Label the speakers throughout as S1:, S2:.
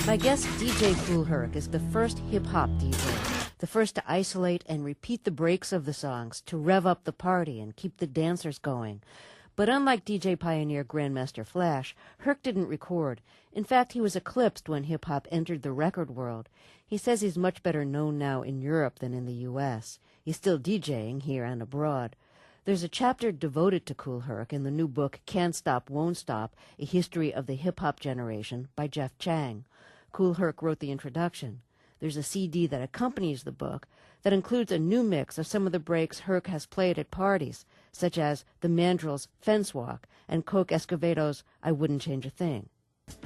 S1: My guest, DJ Kool Herc, is the first hip-hop DJ, the first to isolate and repeat the breaks of the songs, to rev up the party and keep the dancers going. But unlike DJ pioneer Grandmaster Flash, Herc didn't record. In fact, he was eclipsed when hip-hop entered the record world. He says he's much better known now in Europe than in the U.S. He's still DJing here and abroad. There's a chapter devoted to Kool Herc in the new book Can't Stop, Won't Stop, A History of the Hip-Hop Generation by Jeff Chang. Kool Herc wrote the introduction. There's a CD that accompanies the book that includes a new mix of some of the breaks Herc has played at parties, such as the Mandrels' Fence Walk and Coke Escovedo's I Wouldn't Change a Thing.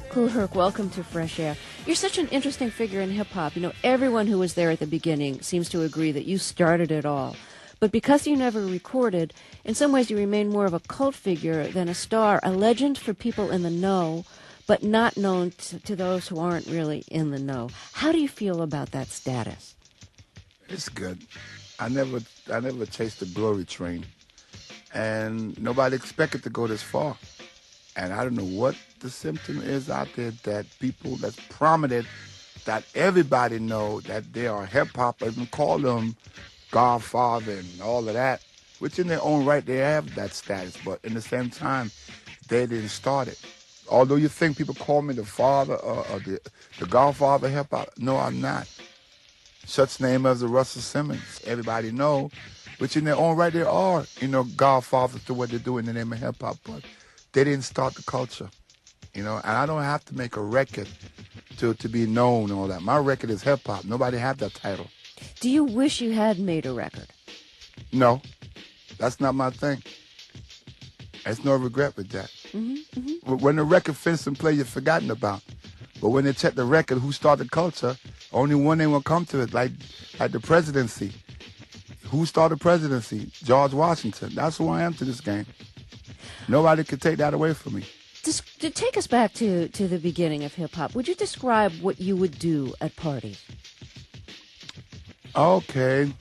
S1: Kool Herc, welcome to Fresh Air. You're such an interesting figure in hip-hop. You know, everyone who was there at the beginning seems to agree that you started it all. But because you never recorded, in some ways you remain more of a cult figure than a star, a legend for people in the know, but not known to those who aren't really in the know. How do you feel about that status?
S2: It's good. I never chased the glory train, and nobody expected to go this far. And I don't know what the symptom is out there that people that's prominent, that everybody know that they are hip hop, even call them Godfather and all of that, which in their own right they have that status, but in the same time they didn't start it. Although you think people call me the father or the Godfather of hip hop, no, I'm not. Such name as the Russell Simmons, everybody know, which in their own right they are, Godfathers to what they do in the name of hip hop, but they didn't start the culture, and I don't have to make a record to be known and all that. My record is hip hop. Nobody have that title.
S1: Do you wish you had made a record?
S2: No, that's not my thing. There's no regret with that. When the record finished and play, you're forgotten about. But when they check the record, who started culture, only one name will come to it, like the presidency. Who started presidency? George Washington. That's who I am to this game. Nobody could take that away from me.
S1: To take us back to the beginning of hip-hop, would you describe what you would do at parties?
S2: Okay.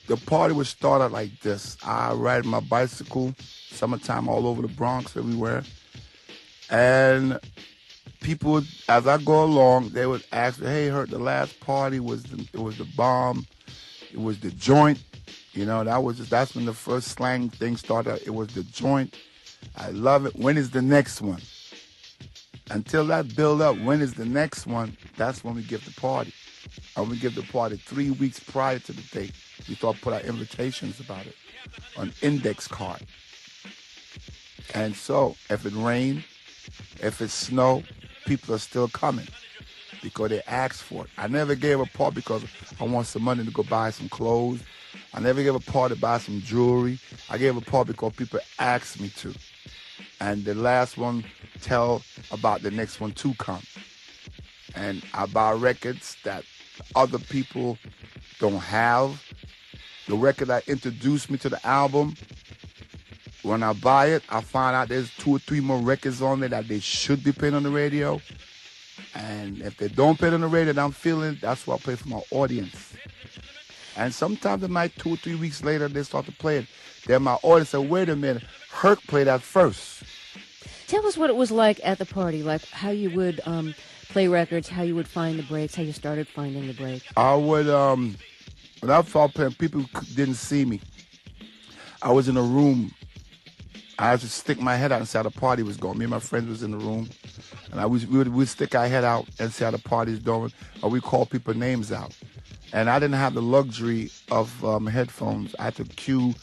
S2: The party would start out like this. I ride my bicycle, summertime all over the Bronx, everywhere. And people would, as I go along, they would ask me, hey, Herc, the last party was the bomb. It was the joint. That's when the first slang thing started. It was the joint. I love it. When is the next one? Until that build up, when is the next one? That's when we give the party. And we give the party 3 weeks prior to the date. We thought put out invitations about it on index card. And so if it rain, if it's snow, people are still coming because they asked for it. I never gave a party because I want some money to go buy some clothes. I never gave a party to buy some jewelry. I gave a party because people asked me to. And the last one tell about the next one to come. And I buy records that other people don't have. The record that introduced me to the album, when I buy it, I find out there's 2 or 3 more records on there that they should be playing on the radio. And if they don't play it on the radio, I'm feeling that's what I play for my audience. And sometimes it might 2 or 3 weeks later, they start to play it. Then my audience said, wait a minute, Herc played that first.
S1: Tell us what it was like at the party, like how you would play records, how you would find the breaks, how you started finding the breaks.
S2: I would, when I started playing, people didn't see me. I was in a room. I had to stick my head out and see how the party was going. Me and my friends was in the room, and we'd stick our head out and see how the party's going, or we call people names out. And I didn't have the luxury of headphones. I had to cue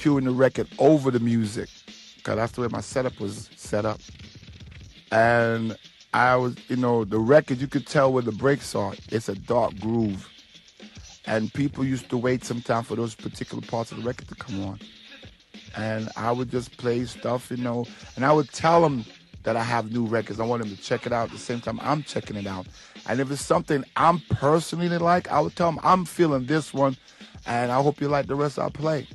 S2: in the record over the music, because that's the way my setup was set up. And I was, the record, you could tell where the breaks are. It's a dark groove. And people used to wait sometime for those particular parts of the record to come on. And I would just play stuff, and I would tell them that I have new records. I want them to check it out at the same time I'm checking it out. And if it's something I'm personally like, I would tell them I'm feeling this one, and I hope you like the rest I play.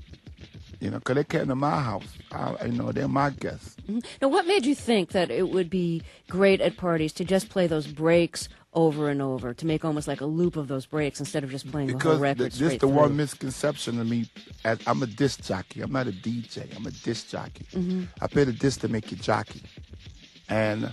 S2: Because they came to my house. They're my guests.
S1: Mm-hmm. Now, what made you think that it would be great at parties to just play those breaks over and over, to make almost like a loop of those breaks instead of just playing the whole record straight through?
S2: This is the one misconception of me. I'm a disc jockey. I'm not a DJ. I'm a disc jockey. Mm-hmm. I play the disc to make you jockey. And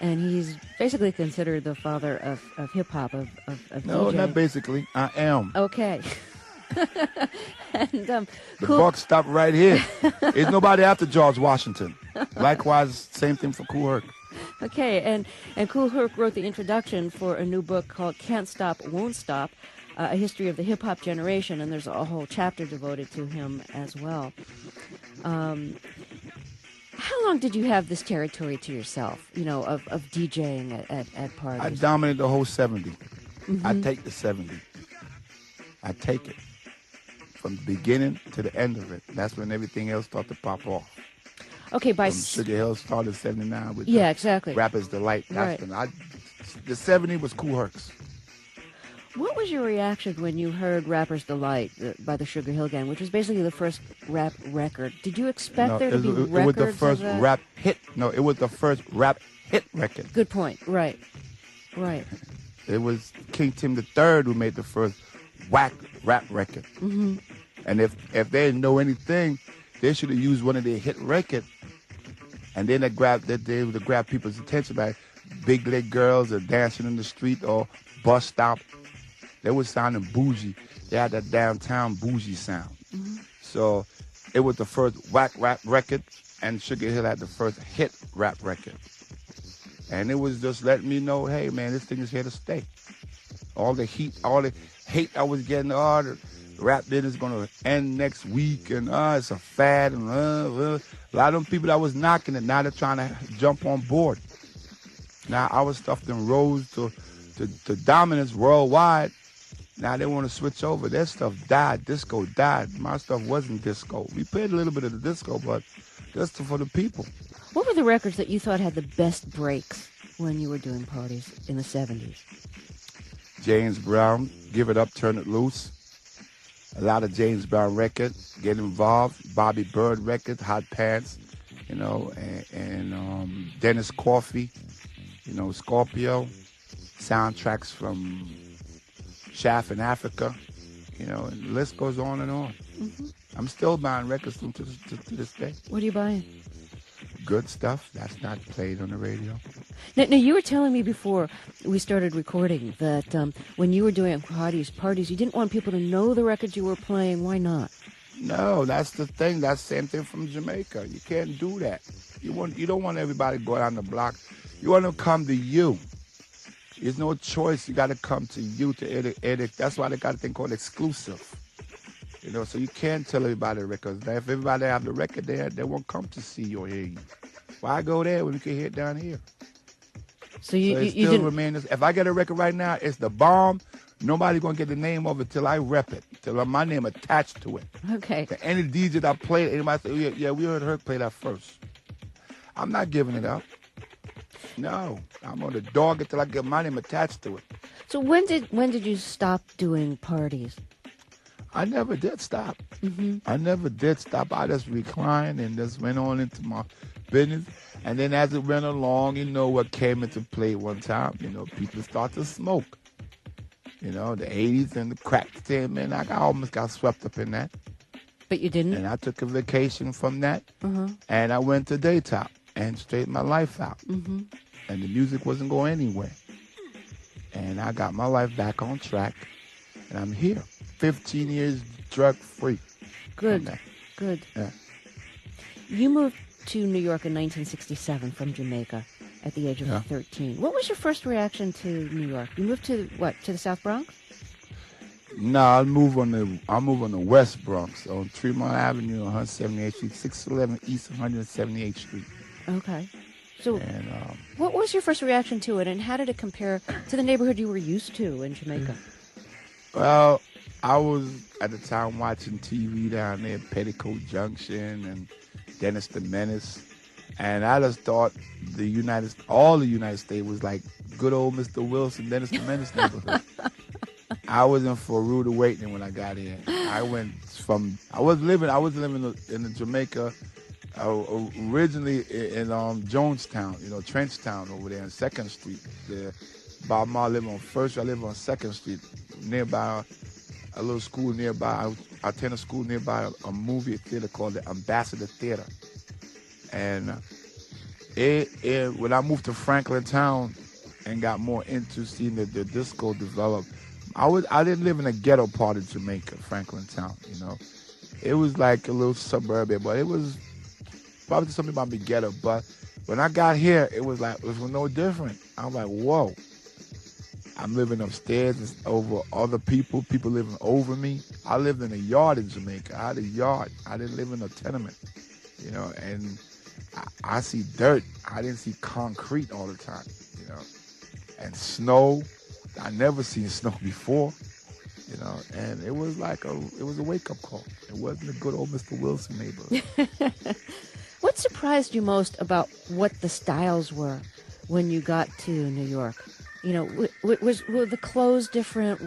S1: and he's basically considered the father of hip-hop, of
S2: No,
S1: DJing.
S2: not basically. I am.
S1: Okay. And
S2: The
S1: Kool,
S2: buck stopped right here. There's nobody after George Washington. Likewise, same thing for Kool Herc.
S1: okay, and Kool Herc wrote the introduction for a new book called Can't Stop, Won't Stop, a history of the hip-hop generation, and there's a whole chapter devoted to him as well. How long did you have this territory to yourself, of DJing at parties?
S2: I dominated the whole 70. I take the 70. I take it. From the beginning to the end of it. That's when everything else started to pop off.
S1: Okay, by
S2: Sugar Hill started 79 with
S1: exactly.
S2: Rapper's Delight. That's
S1: Right.
S2: The 70 was Kool Herc's.
S1: What was your reaction when you heard Rapper's Delight by the Sugar Hill Gang, which was basically the first rap record? Did you expect there to be records?
S2: It was the first
S1: of that?
S2: rap hit. No, it was the first rap hit record.
S1: Good point. Right.
S2: It was King Tim III who made the first whack rap record. Mm-hmm. And if they didn't know anything, they should have used one of their hit records. And then they would grab people's attention by big leg girls or dancing in the street or bus stop. They were sounding bougie. They had that downtown bougie sound. Mm-hmm. So it was the first whack rap record, and Sugar Hill had the first hit rap record. And it was just letting me know, hey, man, this thing is here to stay. All the heat, all the hate I was getting, the rap business is going to end next week, and it's a fad. And a lot of them people that was knocking it, now they're trying to jump on board. Now our stuff then rose to dominance worldwide. Now they want to switch over. Their stuff died. Disco died. My stuff wasn't disco. We played a little bit of the disco, but just for the people.
S1: What were the records that you thought had the best breaks when you were doing parties in the 70s?
S2: James Brown, Give It Up, Turn It Loose. A lot of James Brown records, Get Involved. Bobby Bird records, Hot Pants, and Dennis Coffey, Scorpio. Soundtracks from Shaft in Africa, and the list goes on and on. Mm-hmm. I'm still buying records to this day.
S1: What are you buying?
S2: Good stuff that's not played on the radio.
S1: Now, you were telling me before we started recording that when you were doing parties, you didn't want people to know the records you were playing. Why not?
S2: No, that's the thing. That's the same thing from Jamaica. You can't do that. You don't want everybody to go down the block. You want them to come to you. There's no choice. You got to come to you to edit. That's why they got a thing called exclusive. So you can't tell everybody the records. If everybody have the record there, they won't come to see you or hear you. Why go there when you can hear it down here?
S1: So you
S2: still
S1: didn't...
S2: remain. If I get a record right now, it's the bomb. Nobody's gonna get the name of it till I rep it, till my name attached to it.
S1: Okay.
S2: To any DJ that played, anybody say, yeah, we heard Herc play that first. I'm not giving it up. No, I'm gonna dog it till I get my name attached to it.
S1: So when did you stop doing parties?
S2: I never did stop.
S1: Mm-hmm.
S2: I never did stop. I just reclined and just went on into my business. And then as it went along, what came into play one time, people start to smoke. The 80s and the crack thing, man, I almost got swept up in that.
S1: But you didn't?
S2: And I took a vacation from that.
S1: Uh-huh.
S2: And I went to daytop and straightened my life out.
S1: Mm-hmm.
S2: And the music wasn't going anywhere. And I got my life back on track. And I'm here. 15 years drug-free.
S1: Good.
S2: Yeah.
S1: You moved to New York in 1967 from Jamaica at the age of 13. What was your first reaction to New York? You moved to the South Bronx?
S2: No, I'll move on the West Bronx on Tremont Avenue, 178th Street, 611 East 178th Street.
S1: Okay. So what was your first reaction to it, and how did it compare to the neighborhood you were used to in Jamaica?
S2: Well, I was at the time watching TV down there, Petticoat Junction and Dennis the Menace, and I just thought all the United States was like good old Mr. Wilson, Dennis the Menace neighborhood. I was in for a rude awakening when I got here. I was living in Jamaica, originally in Jonestown, Trenchtown over there on 2nd Street. Bob Ma lived on 1st, I live on 2nd Street, nearby a little school nearby. I attended a school nearby a movie theater called the Ambassador Theater. And When I moved to Franklin Town and got more into seeing the disco develop, I didn't live in a ghetto part of Jamaica, Franklin Town. It was like a little suburban, but it was probably something about me ghetto. But when I got here, it was no different. I'm like, whoa. I'm living upstairs it's over other people living over me. I lived in a yard in Jamaica. I had a yard. I didn't live in a tenement, and I see dirt. I didn't see concrete all the time, and snow. I never seen snow before, and it was a wake-up call. It wasn't a good old Mr. Wilson neighborhood.
S1: What surprised you most about what the styles were when you got to New York? Were the clothes different?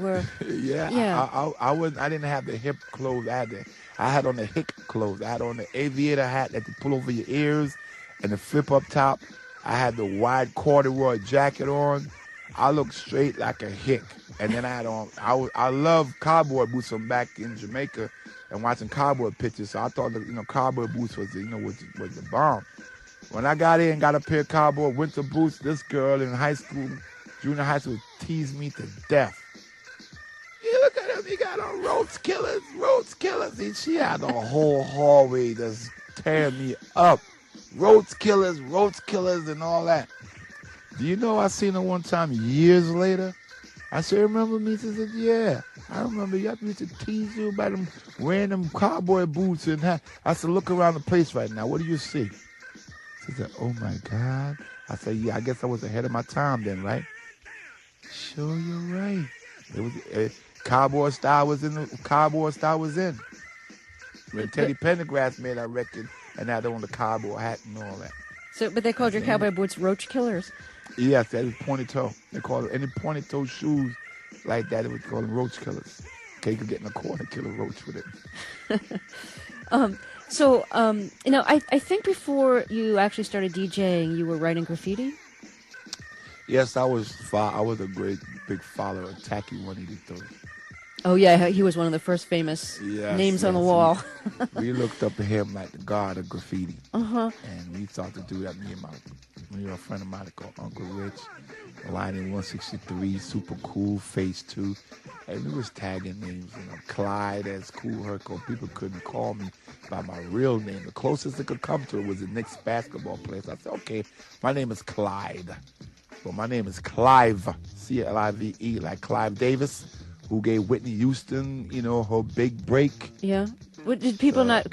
S2: Yeah. I didn't have the hip clothes. I had on the hick clothes. I had on the aviator hat that you pull over your ears and the flip up top. I had the wide corduroy jacket on. I looked straight like a hick. And then I had on, I love cowboy boots from back in Jamaica and watching cowboy pictures. So I thought that, cowboy boots was the bomb. When I got in and got a pair of cowboy winter boots, this girl in junior high school, teased me to death. You look at him, he got on roach killers. And she had the whole hallway just tearing me up. Roach killers, and all that. Do you know I seen her one time years later? I said, remember me? She said, yeah. I remember you used to tease you about them wearing them cowboy boots and hat. I said, look around the place right now. What do you see? She said, oh my God. I said, yeah, I guess I was ahead of my time then, right? Sure, you're right. It was cowboy style was in. When Teddy Pendergrass made that record and had on the cowboy hat and all that.
S1: So, but they called your cowboy boots roach killers.
S2: Yes, that was pointed toe. They called it any pointed toe shoes like that. It was called them roach killers. Okay, you could get in a corner and kill a roach with it.
S1: I think before you actually started DJing, you were writing graffiti.
S2: Yes, I was a great big follower of Tacky 183.
S3: Oh, yeah, he was one of the first famous names on the wall.
S2: We looked up to him like the god of graffiti.
S3: Uh-huh.
S2: And we thought to do that, me and a friend of mine called Uncle Rich, Line in 163, Super Cool, Phase 2. And we was tagging names, Clyde as Kool Herc, or people couldn't call me by my real name. The closest it could come to it was the Knicks basketball player. So I said, okay, my name is Clyde. Well, my name is Clive, C-L-I-V-E, like Clive Davis, who gave Whitney Houston, her big break.
S3: Yeah. Could people not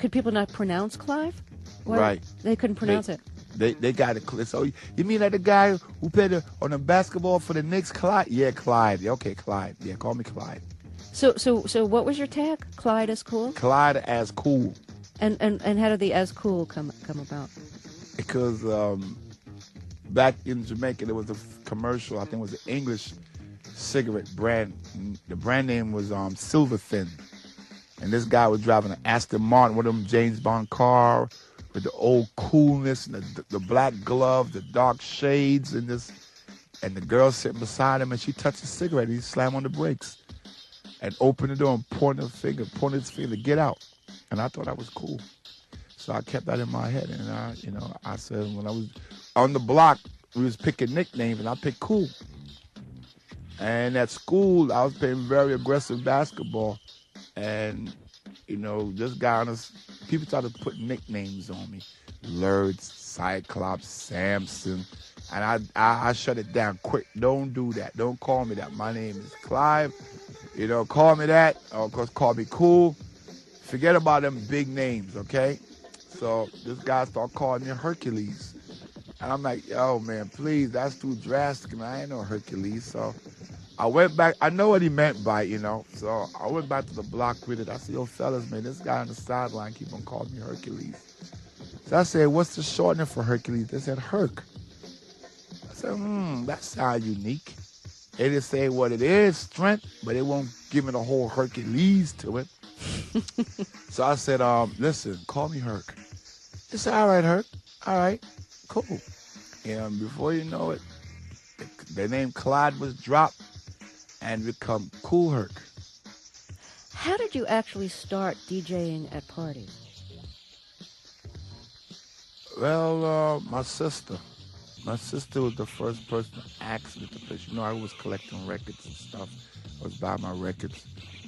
S3: pronounce Clive? Why?
S2: Right.
S3: They couldn't pronounce it.
S2: They got it. So you mean like the guy who played on the basketball for the Knicks, Clyde? Yeah, Clyde. Yeah, okay, Clyde. Yeah, call me Clyde.
S3: So what was your tag? Clyde as cool?
S2: Clyde as cool.
S3: And how did the as cool come about?
S2: Because back in Jamaica there was a commercial, I think it was an English cigarette brand. The brand name was Silver Thin. And this guy was driving an Aston Martin, one of them James Bond car, with the old coolness and the black glove, the dark shades, and the girl sitting beside him, and she touched the cigarette. He slammed on the brakes and opened the door and pointed his finger, get out. And I thought that was cool. So I kept that in my head, and I said when I was on the block, we was picking nicknames, and I picked Cool. And at school, I was playing very aggressive basketball, and this guy people started putting nicknames on me, Lurds, Cyclops, Samson, and I shut it down quick. Don't do that. Don't call me that. My name is Clive. Call me that, or of course call me Cool. Forget about them big names, okay? So this guy started calling me Hercules. And I'm like, yo, man, please, that's too drastic, and I ain't no Hercules. So I went back. I know what he meant by, So I went back to the block with it. I said, yo, fellas, man, this guy on the sideline keep on calling me Hercules. So I said, what's the shortening for Hercules? They said, Herc. I said, that sounds unique. They just say what it is, strength, but they won't give it a whole Hercules to it. So I said, listen, call me Herc. They said, all right, Herc. All right, cool. And before you know it, the name Clyde was dropped and become Kool Herc.
S3: How did you actually start DJing at parties?
S2: Well, my sister. My sister was the first person to ask me to play. You know, I was collecting records and stuff. I was buying my records.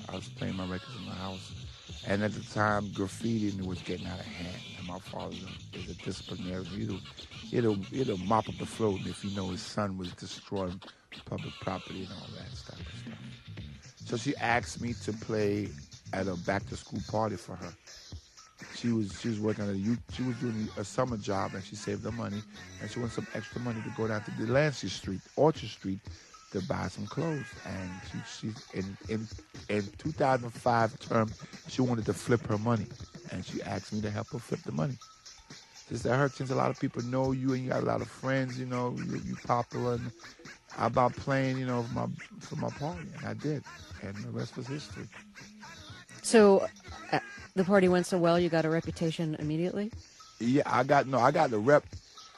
S2: I was playing my records in my house. And at the time, graffiti was getting out of hand. And my father is a disciplinarian. He'd mop up the floor if he know his son was destroying public property and all that type of stuff. So she asked me to play at a back-to-school party for her. She was working at she was doing a summer job, and she saved her money, and she wanted some extra money to go down to Delancey Street, Orchard Street, to buy some clothes. And she in 2005 term, she wanted to flip her money, and she asked me to help her flip the money. She said, "Herc, since a lot of people know you and you got a lot of friends, you know, you popular, and how about playing, you know, for my party?" And I did, and the rest was history.
S3: So the party went so well, you got a reputation immediately?
S2: Yeah, I got the rep.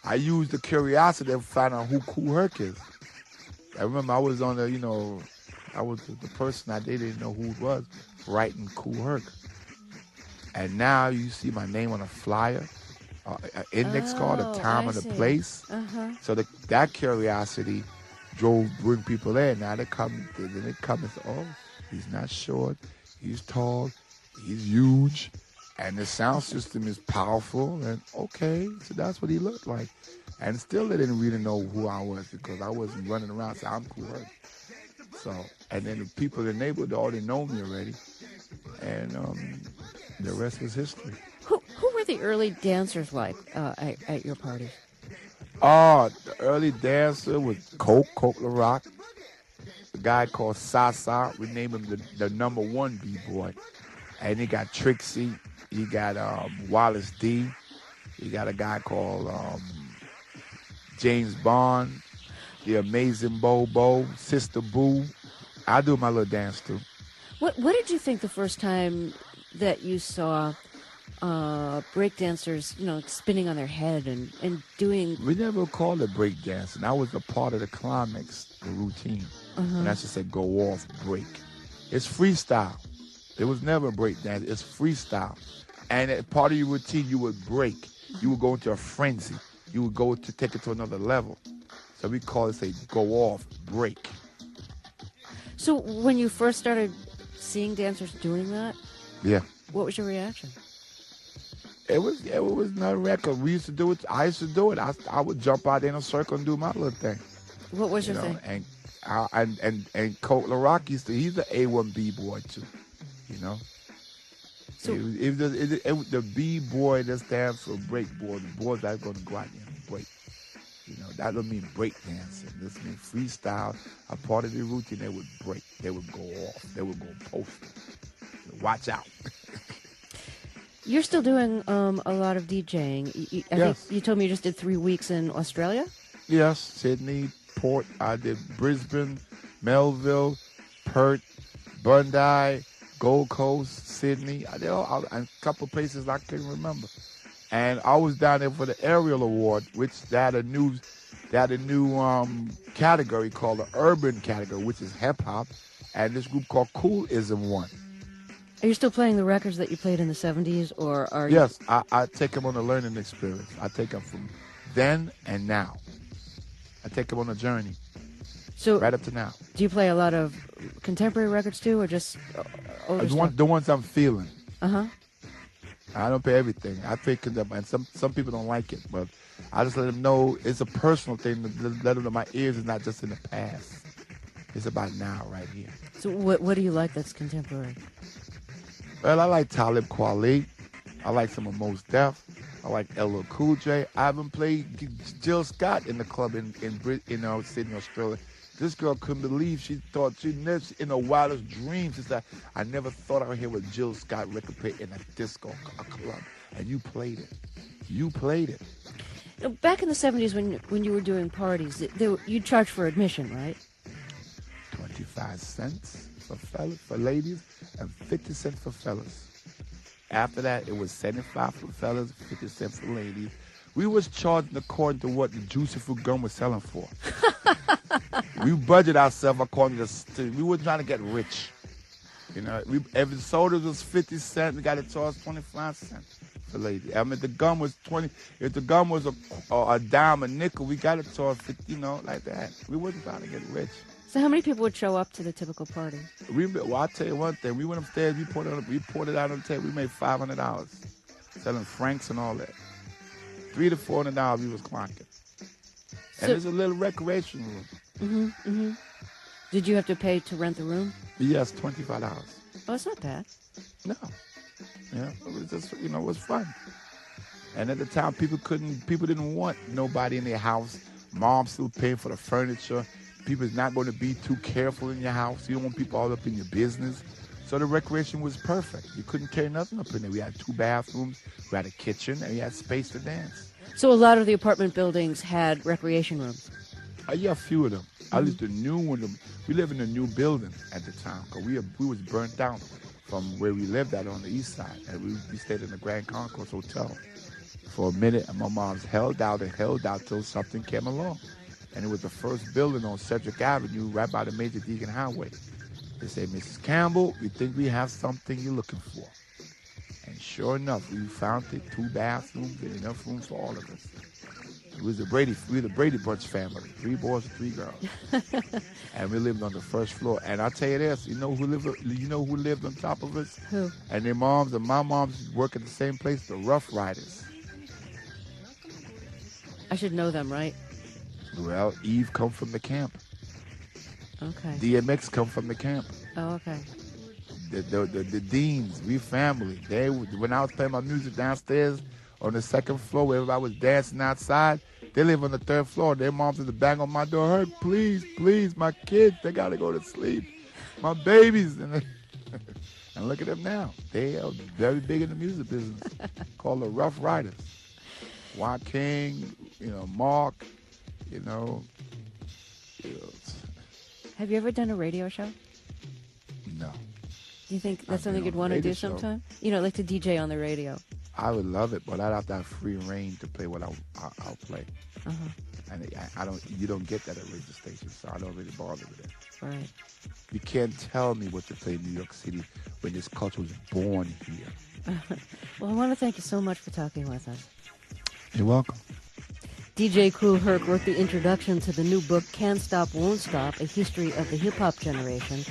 S2: I used the curiosity to find out who Kool Herc is. I remember I was on the, you know, I was the person they didn't know who it was, writing Kool Herc. And now you see my name on a flyer, an index card, a time and a place.
S3: Uh-huh.
S2: So that curiosity bring people in. Now they come and say, "Oh, he's not short, he's tall, he's huge, and the sound system is powerful." And okay, so that's what he looked like. And still they didn't really know who I was because I wasn't running around saying, "I'm Kool Herc." So, and then the people in the neighborhood already know me already. And the rest was history.
S3: Who were the early dancers like at your parties?
S2: Oh, the early dancer was Kool Herc. The guy called Sasa, we named him the number one B-boy. And he got Trixie, he got Wallace D, he got a guy called James Bond, the Amazing Bobo, Sister Boo. I do my little dance too.
S3: What did you think the first time that you saw breakdancers, you know, spinning on their head and doing?
S2: We never called it breakdancing. That was a part of the climax, the routine. And that's just said go off, break. It's freestyle. It was never breakdance. It's freestyle. And at part of your routine, you would break. You would go into a frenzy. You would go to take it to another level. So we call it, say, go off, break.
S3: So when you first started seeing dancers doing that,
S2: yeah,
S3: what was your reaction?
S2: It was not a record. We used to do it. I used to do it. I would jump out in a circle and do my little thing.
S3: What was your thing?
S2: And Kool Herc he's the A1 B-boy too, you know. So the B-boy that stands for break boy, the boys that's going to go out there and break. You know, that don't mean break dancing. This means freestyle. A part of the routine, they would break. They would go off. They would go postal. Watch out.
S3: You're still doing a lot of DJing. I
S2: yes.
S3: think you told me you just did 3 weeks in Australia?
S2: Yes, Sydney, Port. I did Brisbane, Melville, Perth, Bondi, Gold Coast, Sydney. I did a couple places I couldn't remember. And I was down there for the Ariel Award, which they had a new category called the Urban category, which is hip hop, and this group called Coolism won.
S3: Are you still playing the records that you played in the 70s, or are you?
S2: Yes, I take them on a learning experience. I take them from then and now. I take them on a journey.
S3: So
S2: right up to now.
S3: Do you play a lot of contemporary records too, or just older stuff?
S2: The ones I'm feeling.
S3: Uh-huh.
S2: I don't play everything. I play contemporary, and some people don't like it, but I just let them know it's a personal thing. Let them know my ears is not just in the past. It's about now, right here.
S3: So what do you like that's contemporary?
S2: Well, I like Talib Kweli. I like some of Mos Def. I like LL Cool J. I haven't played Jill Scott in the club in Sydney, Australia. This girl couldn't believe. She thought she never, in her wildest dreams, she said, "I never thought I would hear a Jill Scott record play in a disco, a club." And you played it. You played it.
S3: Now, back in the 70s when you were doing parties, you'd charge for admission, right?
S2: 25 cents for ladies and 50 cents for fellas. After that, it was 75 for fellas, 50 cents for ladies. We was charging according to what the Juicy Fruit gum was selling for. We budget ourselves according to, we were trying to get rich. You know, if the soda was 50 cents, we got to charge 25 cents fillet. I mean, the gun was 20. If the gun was a dime, a nickel, we got it to 50, like that. We wasn't trying to get rich.
S3: So how many people would show up to the typical party?
S2: Well, I'll tell you one thing. We went upstairs. We poured it out on the table. We made $500 selling francs and all that. $300 to $400 we was clocking. And there's a little recreation room.
S3: Mm-hmm. Did you have to pay to rent the room?
S2: Yes, $25.
S3: Oh, it's not bad.
S2: No. Yeah, it was just, it was fun. And at the time, people didn't want nobody in their house. Mom still paying for the furniture. People's not going to be too careful in your house. You don't want people all up in your business. So the recreation was perfect. You couldn't carry nothing up in there. We had 2 bathrooms, we had a kitchen, and we had space to dance.
S3: So a lot of the apartment buildings had recreation rooms?
S2: Yeah, a few of them. At least the new one. We live in a new building at the time because we was burnt out from where we lived at on the east side. And we stayed in the Grand Concourse Hotel for a minute, and my mom's held out till something came along. And it was the first building on Sedgwick Avenue, right by the Major Deegan Highway. They said, Mrs. Campbell, we think we have something you're looking for. And sure enough, we found it, 2 bathrooms and enough room for all of us. We were the Brady Bunch family, 3 boys and 3 girls. And we lived on the first floor. And I'll tell you this, you know who lived on top of us?
S3: Who?
S2: And their moms and my moms work at the same place, the Rough Riders.
S3: I should know them, right?
S2: Well, Eve come from the camp.
S3: Okay.
S2: DMX come from the camp.
S3: Oh, okay.
S2: The Deans, we family. When I was playing my music downstairs on the 2nd floor where everybody was dancing outside, they live on the 3rd floor. Their moms used to bang on my door, Herc, please, my kids, they got to go to sleep. My babies. And look at them now. They are very big in the music business, called the Rough Riders. Joaquin, Mark,
S3: Have you ever done a radio show?
S2: No.
S3: Do you think that's something
S2: been
S3: you'd
S2: on a
S3: want to
S2: radio
S3: do
S2: show.
S3: sometime? Like to DJ on the radio.
S2: I would love it, but I'd have to have free reign to play what I'll play.
S3: Uh-huh.
S2: And you don't get that at radio stations, so I don't really bother with it.
S3: Right.
S2: You can't tell me what to play in New York City when this culture was born here.
S3: Well, I want to thank you so much for talking with us.
S2: You're welcome.
S3: DJ Kool Herc wrote the introduction to the new book, Can't Stop, Won't Stop, A History of the Hip-Hop Generation.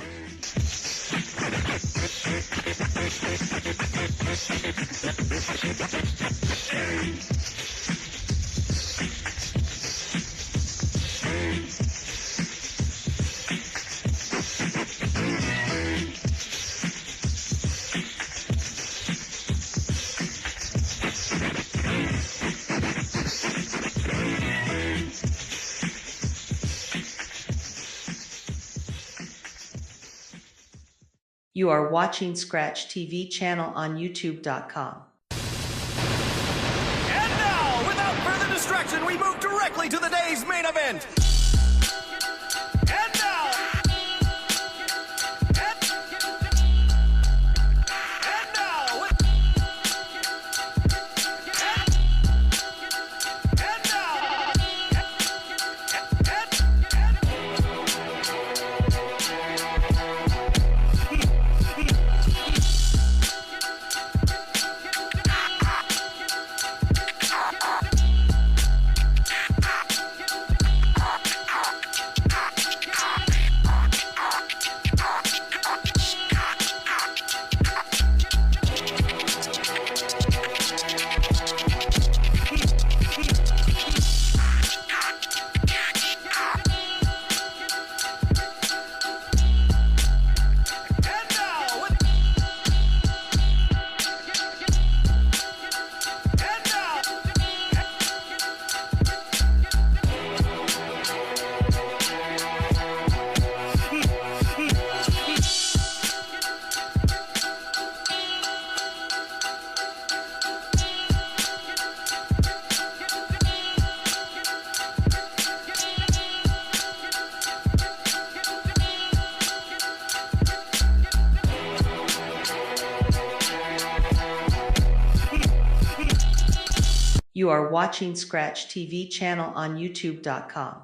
S4: You are watching Scratch TV channel on YouTube.com.
S5: And now, without further distraction, we move directly to the day's main event. And now,
S4: You are watching Scratch TV channel on YouTube.com.